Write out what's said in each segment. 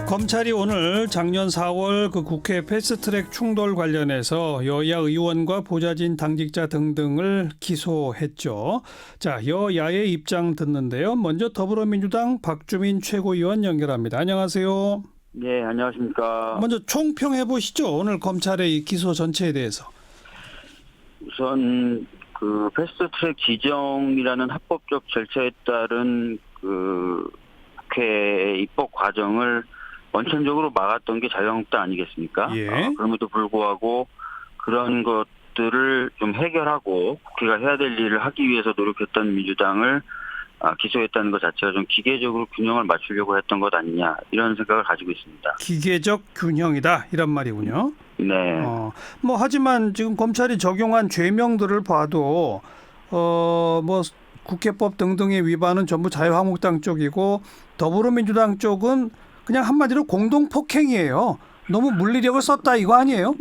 검찰이 오늘 작년 4월 그 국회 패스트트랙 충돌 관련해서 여야 의원과 보좌진 당직자 등등을 기소했죠. 자, 여야의 입장 듣는데요. 먼저 더불어민주당 박주민 최고위원 연결합니다. 안녕하세요. 네, 안녕하십니까. 먼저 총평해 보시죠. 오늘 검찰의 이 기소 전체에 대해서. 우선 그 패스트트랙 지정이라는 합법적 절차에 따른 그 국회 입법 과정을 원천적으로 막았던 게 자유한국당 아니겠습니까? 예. 그럼에도 불구하고 그런 것들을 좀 해결하고 국회가 해야 될 일을 하기 위해서 노력했던 민주당을 기소했다는 것 자체가 좀 기계적으로 균형을 맞추려고 했던 것 아니냐 이런 생각을 가지고 있습니다. 기계적 균형이다 이런 말이군요. 네. 하지만 지금 검찰이 적용한 죄명들을 봐도 국회법 등등의 위반은 전부 자유한국당 쪽이고 더불어민주당 쪽은 그냥 한마디로 공동 폭행이에요. 너무 물리력을 썼다 이거 아니에요?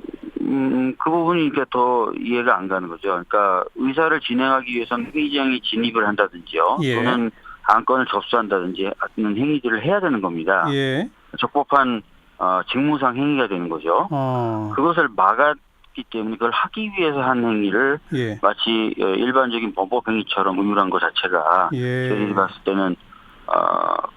그 부분이 그러니까 더 이해가 안 가는 거죠. 그러니까 의사를 진행하기 위해서는 회의장에 진입을 한다든지요. 예. 또는 안건을 접수한다든지 하는 행위들을 해야 되는 겁니다. 예. 적법한 직무상 행위가 되는 거죠. 그것을 막았기 때문에 그걸 하기 위해서 한 행위를 예. 마치 일반적인 범법 행위처럼 의율한 것 자체가 예. 저희들이 봤을 때는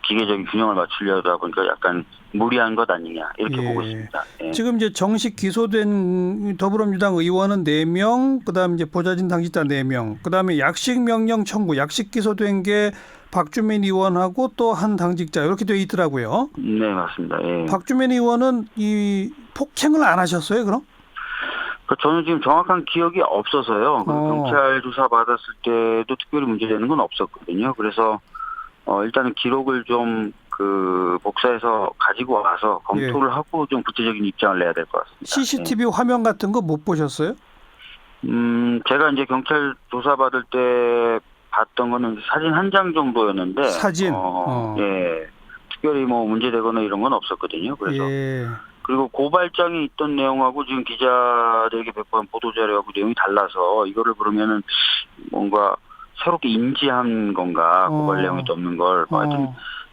기계적인 균형을 맞추려다 보니까 약간 무리한 것 아니냐 이렇게 예. 보고 있습니다. 예. 지금 이제 정식 기소된 더불어민주당 의원은 4명, 그다음 이제 보좌진 당직자 4명, 그다음에 약식 명령 청구, 약식 기소된 게 박주민 의원하고 또 한 당직자 이렇게 돼 있더라고요. 네, 맞습니다. 예. 박주민 의원은 이 폭행을 안 하셨어요, 그럼? 저는 지금 정확한 기억이 없어서요. 경찰 조사 받았을 때도 특별히 문제되는 건 없었거든요. 그래서 일단은 기록을 좀 복사해서 가지고 와서 검토를 하고 좀 구체적인 입장을 내야 될 것 같습니다. CCTV 화면 같은 거 못 보셨어요? 제가 이제 경찰 조사 받을 때 봤던 거는 사진 한 장 정도였는데. 사진? 예. 특별히 문제되거나 이런 건 없었거든요. 그래서. 예. 그리고 고발장에 있던 내용하고 지금 기자들에게 배포한 보도자료하고 내용이 달라서 이거를 그러면은 뭔가 새롭게 인지한 건가, 고발 내용이 없는 걸. 하여튼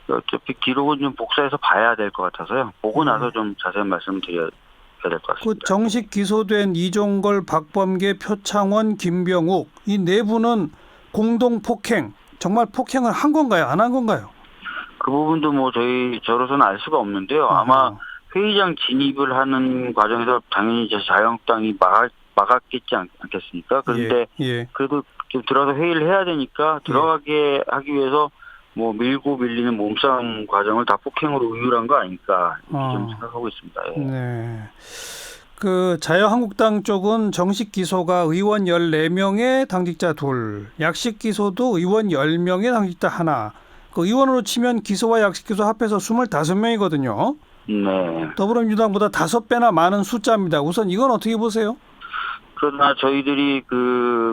어차피 기록은 좀 복사해서 봐야 될 것 같아서요. 보고 나서 좀 자세한 말씀을 드려야 될 것 같습니다. 그 정식 기소된 이종걸, 박범계, 표창원, 김병욱 이 네 분은 공동 폭행, 정말 폭행을 한 건가요? 안 한 건가요? 그 부분도 저로서는 알 수가 없는데요. 아마 회의장 진입을 하는 과정에서 당연히 자유한국당이 막았겠지 않겠습니까? 그런데 예. 그래도 좀 들어가서 회의를 해야 되니까 들어가게 하기 위해서 밀고 밀리는 몸싸움 과정을 다 폭행으로 의율한 거 아닐까 이렇게 좀 생각하고 있습니다. 예. 네. 그 자유한국당 쪽은 정식 기소가 의원 14명에 당직자 2, 약식 기소도 의원 10명에 당직자 1. 그 의원으로 치면 기소와 약식 기소 합해서 25명이거든요. 네. 더불어민주당보다 5배나 많은 숫자입니다. 우선 이건 어떻게 보세요? 그러나 저희들이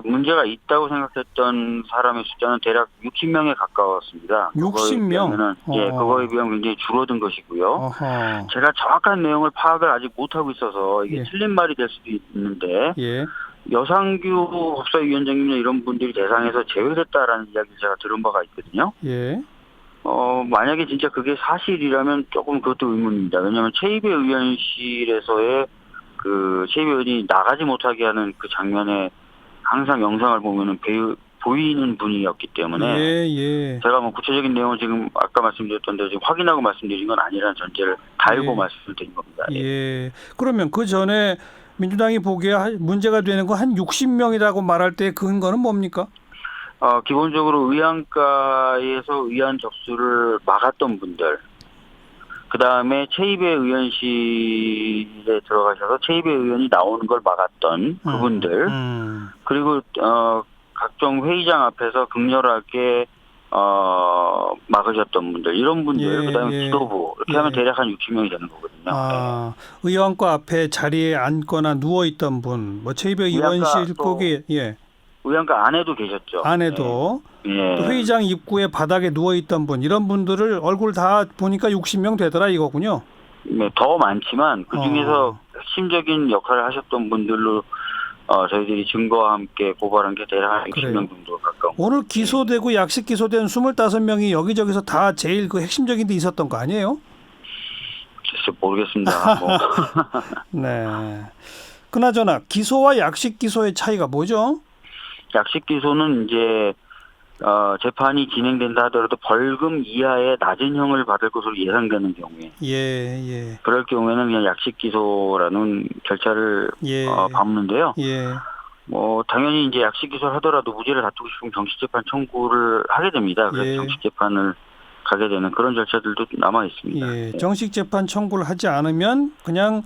문제가 있다고 생각했던 사람의 숫자는 대략 60명에 가까웠습니다. 60명? 그거에 비하면 굉장히 줄어든 것이고요. 어허. 제가 정확한 내용을 파악을 아직 못하고 있어서 이게 예. 틀린 말이 될 수도 있는데 예. 여상규 법사위원장님이나 이런 분들이 대상에서 제외됐다라는 이야기를 제가 들은 바가 있거든요. 예. 만약에 진짜 그게 사실이라면 조금 그것도 의문입니다. 왜냐하면 최이배 의원실에서의 최이배 의원이 나가지 못하게 하는 그 장면에 항상 영상을 보면은 보이는 분이었기 때문에 제가 구체적인 내용을 지금 아까 말씀드렸던 대로 지금 확인하고 말씀드린 건 아니라는 전제를 달고 말씀을 드린 겁니다. 예. 그러면 그 전에 민주당이 보기에 문제가 되는 거 한 60명이라고 말할 때 근거는 뭡니까? 기본적으로 의안가에서 의안 접수를 막았던 분들, 그 다음에 최이배 의원실에 들어가셔서 최이배 의원이 나오는 걸 막았던 그분들, 그리고 각종 회의장 앞에서 극렬하게 막으셨던 분들, 이런 분들, 그 다음에 지도부 이렇게 하면 대략 한 60명이 되는 거거든요. 의원과 앞에 자리에 앉거나 누워 있던 분, 최이배 의원실 거기 의안가 안에도 계셨죠. 안에도 예. 또 회의장 입구에 바닥에 누워 있던 분, 이런 분들을 얼굴 다 보니까 60명 되더라 이거군요. 네, 더 많지만 그 중에서 핵심적인 역할을 하셨던 분들로 저희들이 증거와 함께 고발한 게 대략 60명 정도 가까운. 오늘 기소되고 약식 기소된 25명이 여기저기서 다 제일 그 핵심적인 데 있었던 거 아니에요? 모르겠습니다. 뭐. 네. 그나저나 기소와 약식 기소의 차이가 뭐죠? 약식 기소는 이제 재판이 진행된다 하더라도 벌금 이하의 낮은 형을 받을 것으로 예상되는 경우에 예. 그럴 경우에는 그냥 약식 기소라는 절차를 예. 밟는데요. 예. 뭐 당연히 이제 약식 기소를 하더라도 무죄를 다투고 싶으면 정식재판 청구를 하게 됩니다. 그래서 예. 정식재판을 가게 되는 그런 절차들도 남아 있습니다. 예. 네. 정식 재판 청구를 하지 않으면 그냥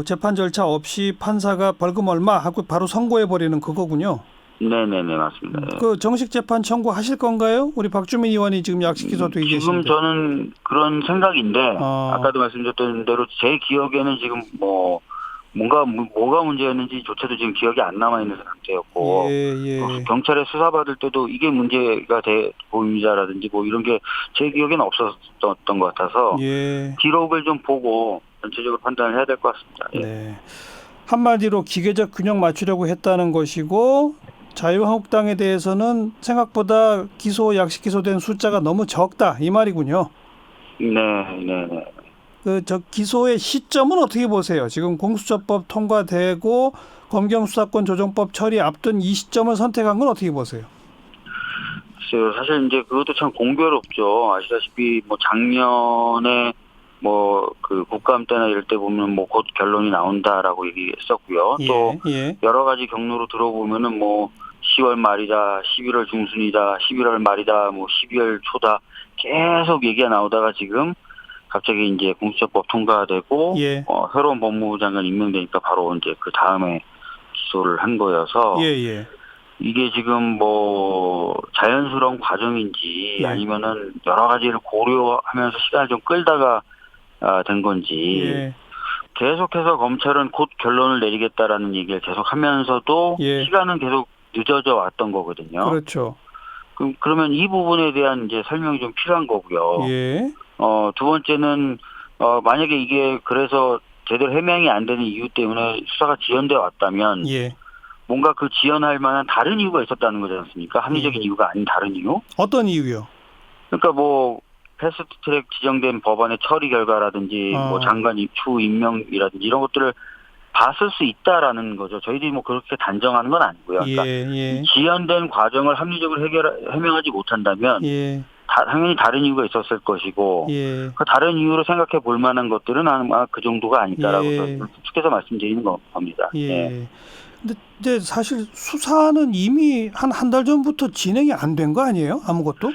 재판 절차 없이 판사가 벌금 얼마 하고 바로 선고해 버리는 그거군요. 네네네 맞습니다. 예. 그 정식 재판 청구하실 건가요? 우리 박주민 의원이 지금 약식 기소되어 지금 계신데. 저는 그런 생각인데 아까도 말씀드렸던 대로 제 기억에는 지금 뭐 뭐가 문제였는지조차도 지금 기억이 안 남아 있는 상태였고 또 경찰에 수사받을 때도 이게 문제가 돼 보임자라든지 뭐 이런 게 제 기억에는 없었던 것 같아서 기록을 좀 보고 전체적으로 판단을 해야 될 것 같습니다. 예. 네. 한마디로 기계적 균형 맞추려고 했다는 것이고 자유한국당에 대해서는 생각보다 약식 기소된 숫자가 너무 적다 이 말이군요. 네. 저 기소의 시점은 어떻게 보세요? 지금 공수처법 통과되고 검경수사권 조정법 처리 앞둔 이 시점을 선택한 건 어떻게 보세요? 글쎄요, 사실 이제 그것도 참 공교롭죠. 아시다시피 뭐 작년에 뭐 그 국감 때나 이럴 때 보면 뭐 곧 결론이 나온다라고 얘기했었고요. 또 여러 가지 경로로 들어보면은 뭐 10월 말이다, 11월 중순이다, 11월 말이다, 뭐 12월 초다 계속 얘기가 나오다가 지금 갑자기 이제 공수처법 통과되고 새로운 법무부 장관 임명되니까 바로 이제 그 다음에 기소를 한 거여서 이게 지금 뭐 자연스러운 과정인지 아니면은 여러 가지를 고려하면서 시간을 좀 끌다가 된 건지 계속해서 검찰은 곧 결론을 내리겠다라는 얘기를 계속 하면서도 시간은 계속 늦어져 왔던 거거든요. 그렇죠. 그러면 이 부분에 대한 이제 설명이 좀 필요한 거고요. 두 번째는 만약에 이게 그래서 제대로 해명이 안 되는 이유 때문에 수사가 지연돼 왔다면 뭔가 그 지연할 만한 다른 이유가 있었다는 거지 않습니까? 합리적인 이유가 아닌 다른 이유? 어떤 이유요? 그러니까 뭐 패스트트랙 지정된 법안의 처리 결과라든지 뭐 장관 추후 임명이라든지 이런 것들을 봤을 수 있다라는 거죠. 저희들이 뭐 그렇게 단정하는 건 아니고요. 그러니까 지연된 과정을 합리적으로 해명하지 못한다면 당연히 다른 이유가 있었을 것이고 그 다른 이유로 생각해 볼 만한 것들은 아마 그 정도가 아닐까라고 추측해서 말씀드리는 겁니다. 근데 사실 수사는 이미 한 달 전부터 진행이 안 된 거 아니에요? 아무것도?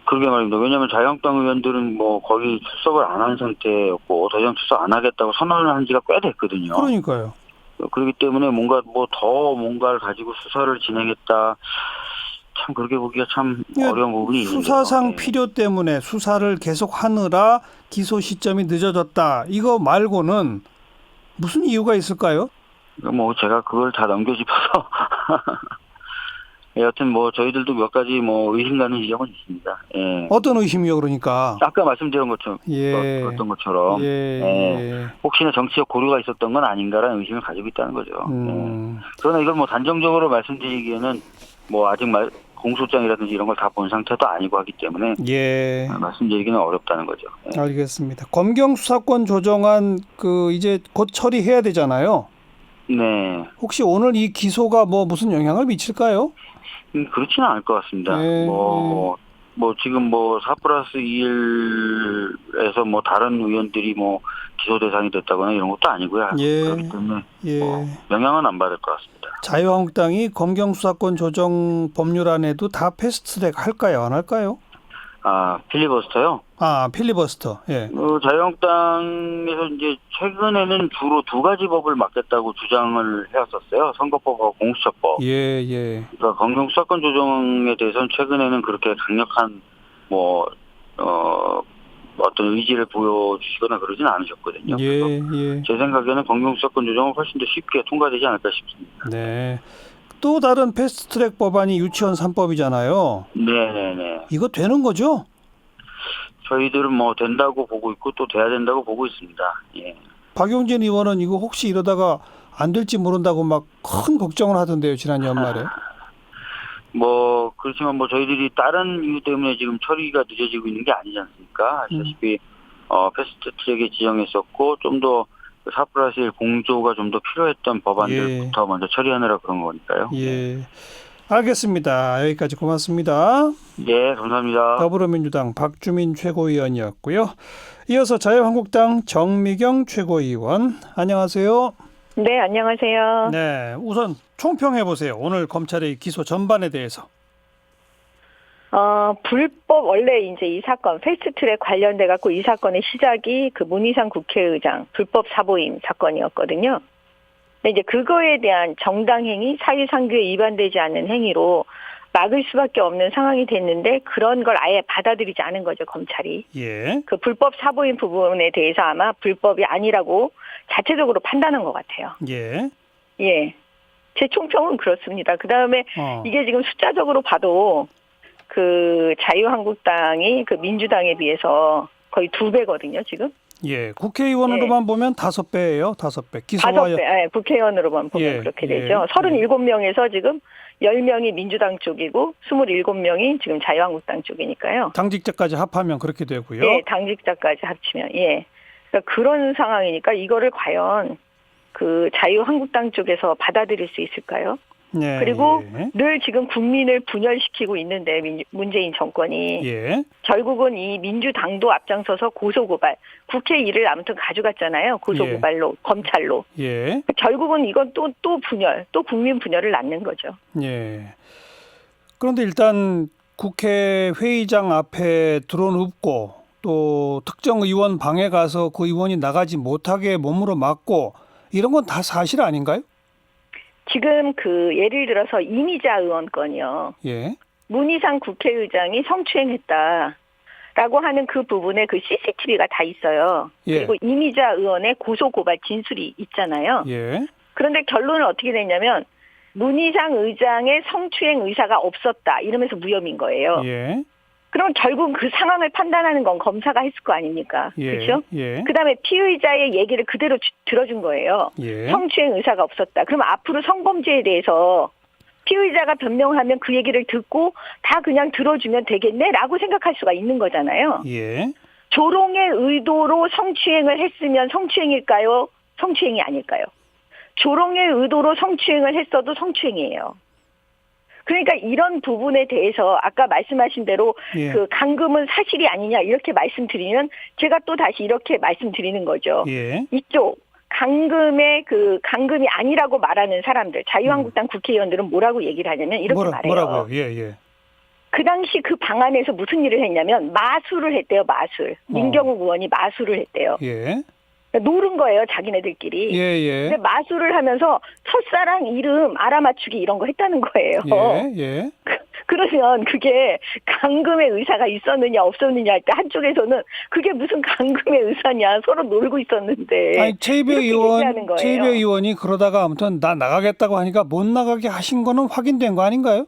그러게 말입니다. 왜냐하면 자유한국당 의원들은 뭐 거의 출석을 안 한 상태였고 더 이상 출석 안 하겠다고 선언을 한 지가 꽤 됐거든요. 그러니까요. 그렇기 때문에 뭔가를 가지고 수사를 진행했다. 참 그렇게 보기가 참 어려운 부분이 있는데요. 수사상 필요 때문에 수사를 계속 하느라 기소 시점이 늦어졌다. 이거 말고는 무슨 이유가 있을까요? 뭐 제가 그걸 다 넘겨짚어서 여튼 뭐 저희들도 몇 가지 뭐 의심 가는 지점은 있습니다. 어떤 의심이요, 그러니까? 아까 말씀드린 것처럼 혹시나 정치적 고려가 있었던 건 아닌가라는 의심을 가지고 있다는 거죠. 그러나 이걸 뭐 단정적으로 말씀드리기에는 뭐 아직 공소장이라든지 이런 걸 다 본 상태도 아니고 하기 때문에 말씀드리기는 어렵다는 거죠. 알겠습니다. 검경 수사권 조정안 이제 곧 처리해야 되잖아요. 네. 혹시 오늘 이 기소가 뭐 무슨 영향을 미칠까요? 그렇지는 않을 것 같습니다. 뭐 지금 뭐 4+2일에서 뭐 다른 의원들이 뭐 기소 대상이 됐다거나 이런 것도 아니고요. 그렇기 때문에 뭐 영향은 안 받을 것 같습니다. 자유한국당이 검경 수사권 조정 법률안에도 다 패스트트랙 할까요? 안 할까요? 필리버스터요? 필리버스터. 자유한국당에서 이제 최근에는 주로 두 가지 법을 맡겠다고 주장을 해왔었어요. 선거법하고 공수처법. 그러니까 검경 수사권 조정에 대해서는 최근에는 그렇게 강력한 어떤 의지를 보여주시거나 그러진 않으셨거든요. 제 생각에는 검경 수사권 조정은 훨씬 더 쉽게 통과되지 않을까 싶습니다. 네. 또 다른 패스트트랙 법안이 유치원 3법이잖아요. 네네네. 이거 되는 거죠? 저희들은 뭐 된다고 보고 있고 또 돼야 된다고 보고 있습니다. 박용진 의원은 이거 혹시 이러다가 안 될지 모른다고 막 큰 걱정을 하던데요, 지난 연말에. 그렇지만 뭐 저희들이 다른 이유 때문에 지금 처리가 늦어지고 있는 게 아니지 않습니까? 아시다시피 패스트트랙에 지정했었고 좀 더 4+1 공조가 좀 더 필요했던 법안들부터 먼저 처리하느라 그런 거니까요. 예. 알겠습니다. 여기까지 고맙습니다. 네, 감사합니다. 더불어민주당 박주민 최고위원이었고요. 이어서 자유한국당 정미경 최고위원. 안녕하세요. 네, 안녕하세요. 네, 우선 총평해 보세요. 오늘 검찰의 기소 전반에 대해서. 불법 원래 이제 이 사건 패스트트랙 관련돼 갖고 이 사건의 시작이 그 문희상 국회의장 불법 사보임 사건이었거든요. 근데 이제 그거에 대한 정당행위, 사유상규에 위반되지 않는 행위로 막을 수밖에 없는 상황이 됐는데 그런 걸 아예 받아들이지 않은 거죠, 검찰이. 예. 그 불법 사보임 부분에 대해서 아마 불법이 아니라고 자체적으로 판단한 것 같아요. 예. 예. 제 총평은 그렇습니다. 그 다음에 이게 지금 숫자적으로 봐도 그 자유한국당이 그 민주당에 비해서 거의 2배거든요, 지금. 예. 국회의원으로만 보면 5배예요. 5배. 기소와 5배. 예, 국회의원으로만 보면 예, 그렇게 예, 되죠. 예. 37명에서 지금 10명이 민주당 쪽이고 27명이 지금 자유한국당 쪽이니까요. 당직자까지 합하면 그렇게 되고요. 예, 당직자까지 합치면. 예. 그러니까 그런 상황이니까 이거를 과연 그 자유한국당 쪽에서 받아들일 수 있을까요? 예, 그리고 예. 늘 지금 국민을 분열시키고 있는데 문재인 정권이 예. 결국은 이 민주당도 앞장서서 고소고발, 국회 일을 아무튼 가져갔잖아요. 고소고발로, 검찰로. 예. 결국은 이건 또 분열, 또 국민 분열을 낳는 거죠. 예. 그런데 일단 국회 회의장 앞에 드러눕고 또 특정 의원 방에 가서 그 의원이 나가지 못하게 몸으로 막고 이런 건 다 사실 아닌가요? 지금 그 예를 들어서 이미자 의원 건이요. 예. 문희상 국회의장이 성추행했다라고 하는 그 부분에 그 CCTV가 다 있어요. 예. 그리고 이미자 의원의 고소고발 진술이 있잖아요. 예. 그런데 결론은 어떻게 됐냐면 문희상 의장의 성추행 의사가 없었다 이러면서 무혐의인 거예요. 예. 그럼 결국 그 상황을 판단하는 건 검사가 했을 거 아닙니까? 예. 그렇죠? 예. 그다음에 피의자의 얘기를 그대로 들어준 거예요. 예. 성추행 의사가 없었다. 그럼 앞으로 성범죄에 대해서 피의자가 변명하면 그 얘기를 듣고 다 그냥 들어주면 되겠네라고 생각할 수가 있는 거잖아요. 예. 조롱의 의도로 성추행을 했으면 성추행일까요? 성추행이 아닐까요? 조롱의 의도로 성추행을 했어도 성추행이에요. 그러니까 이런 부분에 대해서 아까 말씀하신 대로 예. 그 감금은 사실이 아니냐 이렇게 말씀드리면 제가 또 다시 이렇게 말씀드리는 거죠. 예. 이쪽 감금이 아니라고 말하는 사람들 자유한국당 국회의원들은 뭐라고 얘기를 하냐면 이렇게 말해요. 뭐라고요? 예, 예. 그 당시 그 방안에서 무슨 일을 했냐면 마술을 했대요. 마술. 민경욱 의원이 마술을 했대요. 예. 노른 거예요. 자기네들끼리. 예, 예. 근데 마술을 하면서 첫사랑 이름 알아맞추기 이런 거 했다는 거예요. 예, 예. 그러면 그게 감금의 의사가 있었느냐 없었느냐 할 때 한쪽에서는 그게 무슨 감금의 의사냐 서로 놀고 있었는데 아니, 최이배 이렇게 얘기하는 거예요. 의원이 그러다가 아무튼 나 나가겠다고 하니까 못 나가게 하신 거는 확인된 거 아닌가요?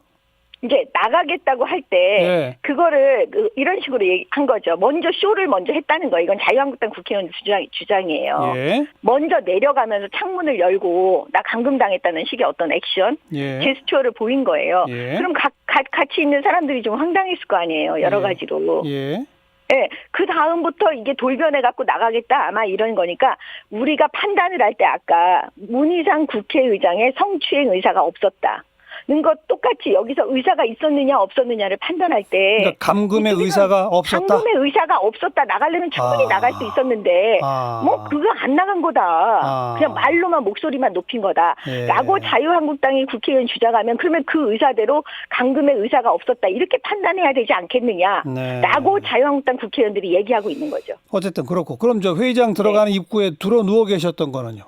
이제 나가겠다고 할 때 예. 그거를 이런 식으로 한 거죠. 먼저 쇼를 먼저 했다는 거예요. 이건 자유한국당 국회의원 주장이에요. 예. 먼저 내려가면서 창문을 열고 나 감금당했다는 식의 어떤 액션, 예. 제스처를 보인 거예요. 예. 그럼 같이 있는 사람들이 좀 황당했을 거 아니에요. 여러 예. 가지로. 예. 예, 그 다음부터 이게 돌변해갖고 나가겠다 아마 이런 거니까 우리가 판단을 할 때 아까 문희상 국회의장의 성추행 의사가 없었다. 것 똑같이 여기서 의사가 있었느냐 없었느냐를 판단할 때 그러니까 감금의 의사가 없었다. 감금의 의사가 없었다. 나가려면 충분히 나갈 수 있었는데 뭐 그거 안 나간 거다. 그냥 말로만 목소리만 높인 거다. 예. 라고 자유한국당이 국회의원 주장하면 그러면 그 의사대로 감금의 의사가 없었다. 이렇게 판단해야 되지 않겠느냐. 네. 라고 자유한국당 국회의원들이 얘기하고 있는 거죠. 어쨌든 그렇고 그럼 저 회의장 들어가는 입구에 들어 누워 계셨던 거는요?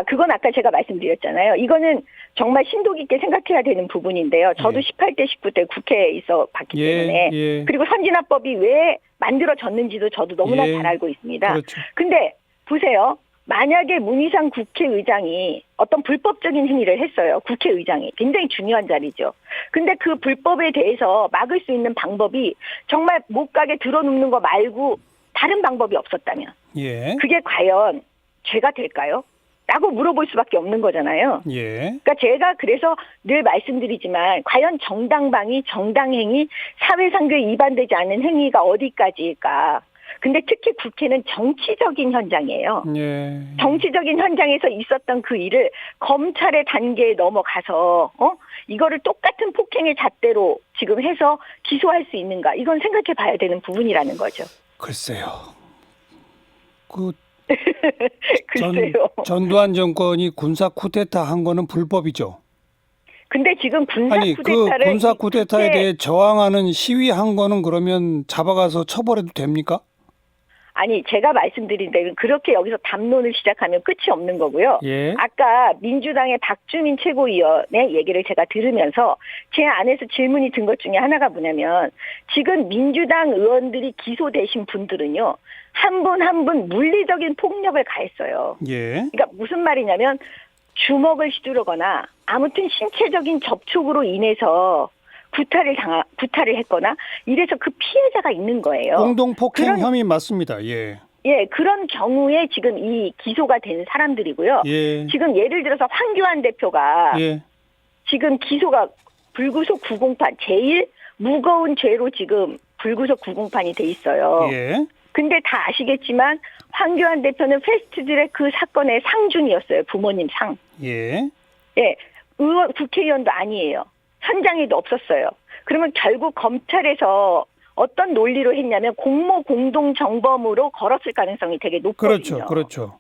그건 아까 제가 말씀드렸잖아요. 이거는 정말 심도 깊게 생각해야 되는 부분인데요. 저도 18대, 19대 국회에 있어 봤기 때문에. 예. 그리고 선진화법이 왜 만들어졌는지도 저도 너무나 예. 잘 알고 있습니다. 그렇죠. 근데 보세요. 만약에 문희상 국회의장이 어떤 불법적인 행위를 했어요. 국회의장이. 굉장히 중요한 자리죠. 근데 그 불법에 대해서 막을 수 있는 방법이 정말 못 가게 들어눕는 거 말고 다른 방법이 없었다면. 예. 그게 과연 죄가 될까요? 라고 물어볼 수밖에 없는 거잖아요. 예. 그러니까 제가 그래서 늘 말씀드리지만 과연 정당방위, 정당행위, 사회상규에 위반되지 않은 행위가 어디까지일까? 근데 특히 국회는 정치적인 현장이에요. 예. 정치적인 현장에서 있었던 그 일을 검찰의 단계에 넘어가서 이거를 똑같은 폭행의 잣대로 지금 해서 기소할 수 있는가? 이건 생각해 봐야 되는 부분이라는 거죠. 글쎄요. 그 글쎄요. 전두환 정권이 군사 쿠데타 한 거는 불법이죠. 근데 지금 군사 아니 그 쿠데타를 군사 쿠데타에 국회- 대해 저항하는 시위한 거는 그러면 잡아가서 처벌해도 됩니까? 아니 제가 말씀드린 대로 그렇게 여기서 담론을 시작하면 끝이 없는 거고요. 예. 아까 민주당의 박주민 최고위원의 얘기를 제가 들으면서 제 안에서 질문이 든 것 중에 하나가 뭐냐면 지금 민주당 의원들이 기소되신 분들은요. 한 분 한 분 물리적인 폭력을 가했어요. 예. 그러니까 무슨 말이냐면 주먹을 휘두르거나 아무튼 신체적인 접촉으로 인해서 구타를 했거나 이래서 그 피해자가 있는 거예요. 공동 폭행 그런- 혐의 맞습니다. 예. 예, 그런 경우에 지금 이 기소가 된 사람들이고요. 예. 지금 예를 들어서 황교안 대표가 예. 지금 기소가 불구속 908 제일 무거운 죄로 지금 불구속 908이 돼 있어요. 예. 근데 다 아시겠지만 황교안 대표는 패스트트랙 그 사건의 상중이었어요. 부모님 상. 예. 예, 국회의원도 아니에요. 현장에도 없었어요. 그러면 결국 검찰에서 어떤 논리로 했냐면 공모 공동 정범으로 걸었을 가능성이 되게 높거든요. 그렇죠. 그렇죠.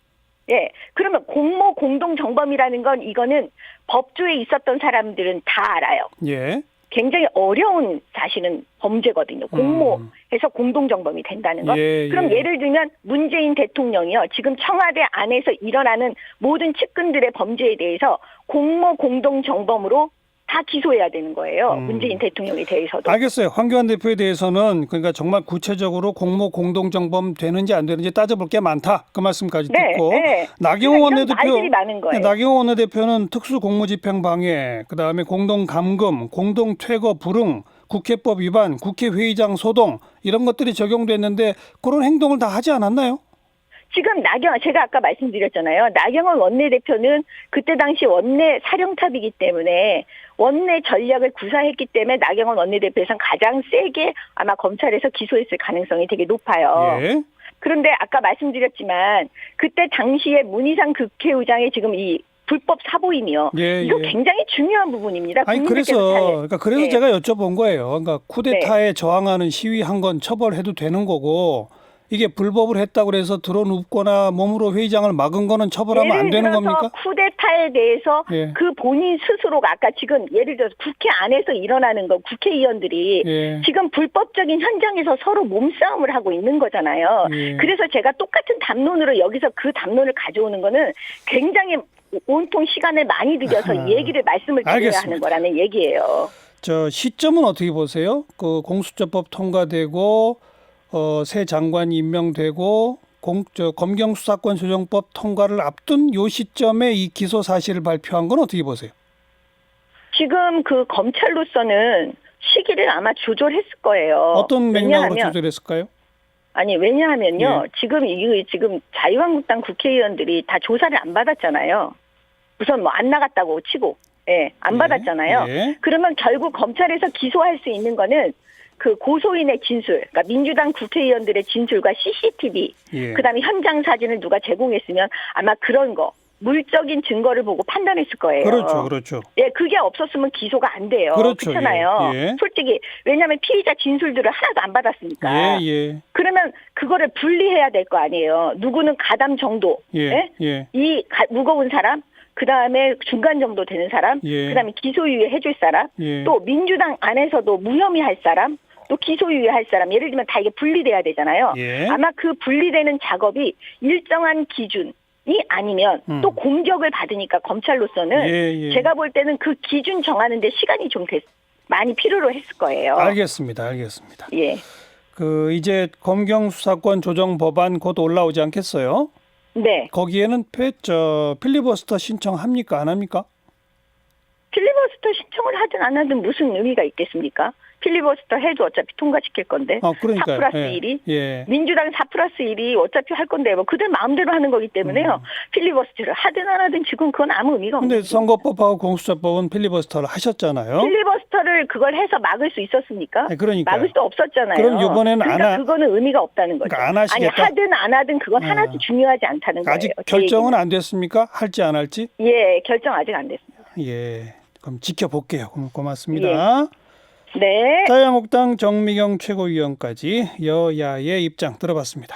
예, 그러면 공모 공동 정범이라는 건 이거는 법조에 있었던 사람들은 다 알아요. 예. 굉장히 어려운 사실은 범죄거든요. 공모해서 공동 정범이 된다는 거. 예, 그럼 예. 예를 들면 문재인 대통령이요. 지금 청와대 안에서 일어나는 모든 측근들의 범죄에 대해서 공모 공동 정범으로 다 기소해야 되는 거예요. 문재인 대통령에 대해서도. 알겠어요. 황교안 대표에 대해서는 그러니까 정말 구체적으로 공모 공동정범 되는지 안 되는지 따져볼 게 많다. 그 말씀까지 네, 듣고 네. 나경원 그러니까 원내대표, 이런 말들이 많은 거예요. 나경원 원내대표는 특수공무집행방해, 그다음에 공동감금, 공동퇴거 불응, 국회법 위반, 국회회의장 소동 이런 것들이 적용됐는데 그런 행동을 다 하지 않았나요? 지금 제가 아까 말씀드렸잖아요. 나경원 원내대표는 그때 당시 원내 사령탑이기 때문에 원내 전략을 구사했기 때문에 나경원 원내대표에서는 가장 세게 아마 검찰에서 기소했을 가능성이 되게 높아요. 예. 그런데 아까 말씀드렸지만 그때 당시에 문희상 국회의장의 지금 이 불법 사보임이요. 예, 이거 예. 굉장히 중요한 부분입니다. 아니 국민들께서 그래서 네. 제가 여쭤본 거예요. 그러니까 쿠데타에 저항하는 시위한 건 처벌해도 되는 거고 이게 불법을 했다고 그래서 드러눕거나 몸으로 회의장을 막은 거는 처벌하면 안 되는 예를 들어서 겁니까? 쿠데타에 대해서 예. 그 본인 스스로가 아까 지금 예를 들어서 국회 안에서 일어나는 거 국회의원들이 예. 지금 불법적인 현장에서 서로 몸싸움을 하고 있는 거잖아요. 예. 그래서 제가 똑같은 담론으로 여기서 그 담론을 가져오는 거는 굉장히 온통 시간을 많이 들여서 아하. 이 얘기를 말씀을 드려야 알겠습니다. 하는 거라는 얘기예요. 저 시점은 어떻게 보세요? 그 공수처법 통과되고 새 장관이 임명되고 검경수사권 조정법 통과를 앞둔 요 시점에 이 기소 사실을 발표한 건 어떻게 보세요? 지금 그 검찰로서는 시기를 아마 조절했을 거예요. 어떤 맥락으로 왜냐하면 조절했을까요? 아니 왜냐하면요. 예. 지금 자유한국당 국회의원들이 다 조사를 안 받았잖아요. 우선 뭐 안 나갔다고 치고, 안 예. 받았잖아요. 예. 그러면 결국 검찰에서 기소할 수 있는 거는 그 고소인의 진술, 그러니까 민주당 국회의원들의 진술과 CCTV, 예. 그다음에 현장 사진을 누가 제공했으면 아마 그런 거 물적인 증거를 보고 판단했을 거예요. 그렇죠, 그렇죠. 예, 그게 없었으면 기소가 안 돼요. 그렇죠. 그렇잖아요. 예, 예. 솔직히 왜냐하면 피의자 진술들을 하나도 안 받았으니까. 예. 그러면 그거를 분리해야 될 거 아니에요. 누구는 가담 정도, 예. 예. 무거운 사람, 그 다음에 중간 정도 되는 사람, 예. 그 다음에 기소유예 해줄 사람, 예. 또 민주당 안에서도 무혐의 할 사람, 또 기소유예 할 사람, 예를 들면 다 이게 분리돼야 되잖아요. 예. 아마 그 분리되는 작업이 일정한 기준이 아니면 또 공격을 받으니까 검찰로서는 예. 제가 볼 때는 그 기준 정하는데 시간이 좀 많이 필요로 했을 거예요. 알겠습니다. 예. 그 이제 검경수사권 조정 법안 곧 올라오지 않겠어요? 네. 거기에는 필리버스터 신청합니까? 안 합니까? 필리버스터 신청을 하든 안 하든 무슨 의미가 있겠습니까? 필리버스터 해도 어차피 통과시킬 건데. 그러니까요. 4+1이. 예. 민주당 4+1이 어차피 할 건데 뭐 그들 마음대로 하는 거기 때문에요. 필리버스터를 하든 안 하든 지금 그건 아무 의미가 없는 근데 거예요. 선거법하고 공수처법은 필리버스터를 하셨잖아요. 필리버스터를 그걸 해서 막을 수 있었습니까? 네, 그러니까요. 막을 수 없었잖아요. 그럼 이번에는 그러니까 그거는 의미가 없다는 거죠. 그러니까 안 하시겠다? 아니 하든 안 하든 그건 하나도 중요하지 않다는 거예요. 아직 제 결정은 얘기는. 안 됐습니까? 할지 안 할지? 예, 결정 아직 안 됐습니다. 예. 그럼 지켜볼게요. 고맙습니다. 네. 자유한국당 정미경 최고위원까지 여야의 입장 들어봤습니다.